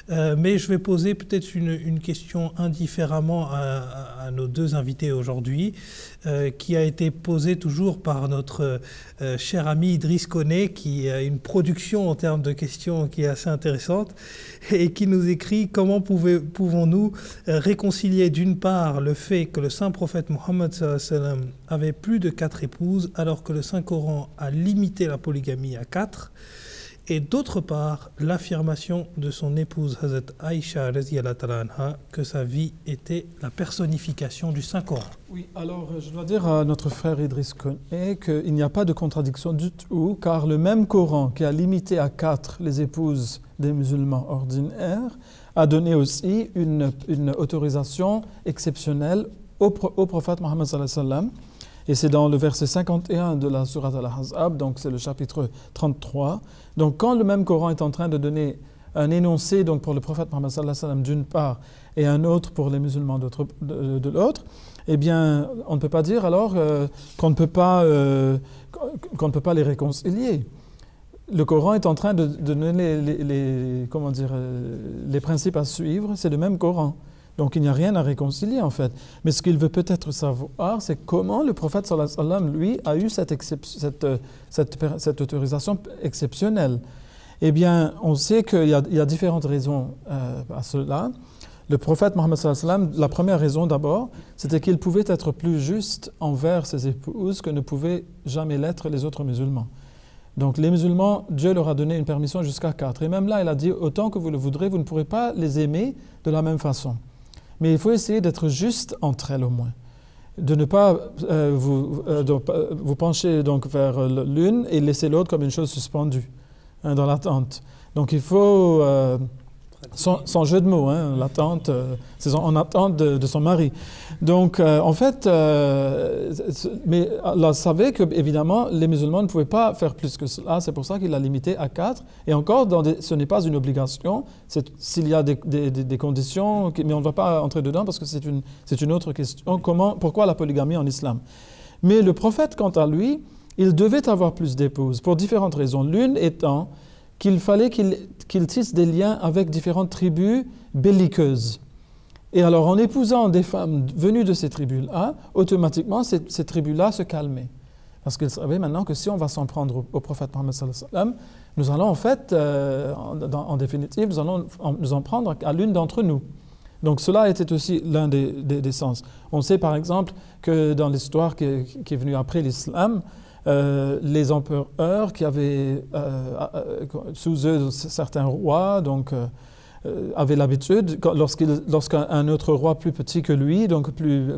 Mais je vais poser peut-être une question indifféremment à nos deux invités aujourd'hui, qui a été posée toujours par notre cher ami Idriss Koné, qui a une production en termes de questions qui est assez intéressante, et qui nous écrit: comment pouvons-nous réconcilier d'une part le fait que le saint prophète Mohammed avait plus de 4 épouses alors que le Saint-Coran a limité la polygamie à 4, et d'autre part l'affirmation de son épouse Hazrat Aïcha que sa vie était la personnification du Saint-Coran. Oui, alors je dois dire à notre frère Idriss Koné qu'il n'y a pas de contradiction du tout, car le même Coran qui a limité à 4 les épouses des musulmans ordinaires a donné aussi une autorisation exceptionnelle au prophète Mohammed sallallahu alayhi wa sallam. Et c'est dans le verset 51 de la sourate Al-Ahzab, donc c'est le chapitre 33. Donc quand le même Coran est en train de donner un énoncé donc pour le prophète Mohammed sallallahu alayhi wa sallam d'une part et un autre pour les musulmans de l'autre, eh bien on ne peut pas dire alors qu'on ne peut pas les réconcilier. Le Coran est en train de donner les principes à suivre, c'est le même Coran. Donc il n'y a rien à réconcilier en fait. Mais ce qu'il veut peut-être savoir, c'est comment le prophète sallallahu alayhi wa sallam, lui, a eu cette autorisation exceptionnelle. Eh bien, on sait qu'il y a différentes raisons à cela. Le prophète Mohammed sallallahu alayhi wa sallam, la première raison d'abord, c'était qu'il pouvait être plus juste envers ses épouses que ne pouvaient jamais l'être les autres musulmans. Donc les musulmans, Dieu leur a donné une permission jusqu'à 4. Et même là, il a dit, autant que vous le voudrez, vous ne pourrez pas les aimer de la même façon. Mais il faut essayer d'être juste entre elles au moins. De ne pas vous pencher donc vers l'une et laisser l'autre comme une chose suspendue dans l'attente. Donc il faut, sans jeu de mots, l'attente, c'est en attente de son mari. Donc en fait, mais Allah savait que évidemment les musulmans ne pouvaient pas faire plus que cela, c'est pour ça qu'il l'a limité à 4. Et encore, ce n'est pas une obligation, s'il y a des conditions, mais on ne va pas entrer dedans parce que c'est une autre question. Pourquoi la polygamie en islam? Mais le prophète, quant à lui, il devait avoir plus d'épouses pour différentes raisons. L'une étant qu'il fallait qu'il tisse des liens avec différentes tribus belliqueuses. Et alors, en épousant des femmes venues de ces tribus-là, automatiquement, ces tribus-là se calmaient. Parce qu'ils savaient maintenant que si on va s'en prendre au prophète Mohammed sallallahu alayhi wa sallam, nous allons en fait, en définitive, nous allons nous en prendre à l'une d'entre nous. Donc cela était aussi l'un des sens. On sait par exemple que dans l'histoire qui est venue après l'islam, les empereurs qui avaient sous eux certains rois, donc avait l'habitude, lorsqu'un autre roi plus petit que lui, donc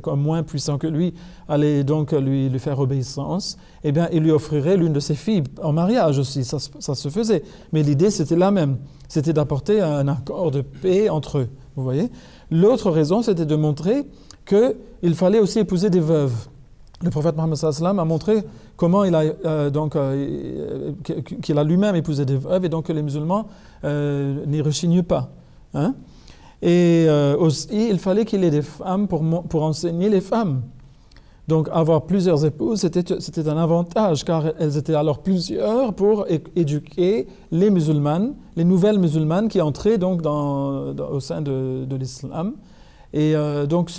moins puissant que lui, allait donc lui faire obéissance, eh bien, il lui offrirait l'une de ses filles en mariage aussi, ça se faisait. Mais l'idée, c'était la même, c'était d'apporter un accord de paix entre eux, vous voyez. L'autre raison, c'était de montrer qu'il fallait aussi épouser des veuves. Le prophète Mohammed sallallahu alayhi wa sallam a montré comment qu'il a lui-même épousé des veuves et donc que les musulmans n'y rechignent pas. Hein? Et aussi, il fallait qu'il ait des femmes pour enseigner les femmes. Donc avoir plusieurs épouses, c'était un avantage car elles étaient alors plusieurs pour éduquer les musulmanes, les nouvelles musulmanes qui entraient donc au sein de l'islam. Et donc,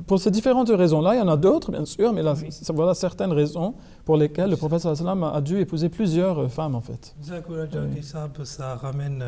pour ces différentes raisons-là, il y en a d'autres, bien sûr, mais là, voilà certaines raisons pour lesquelles le prophète sallallahu alayhi wa sallam a dû épouser plusieurs femmes, en fait. Ça ramène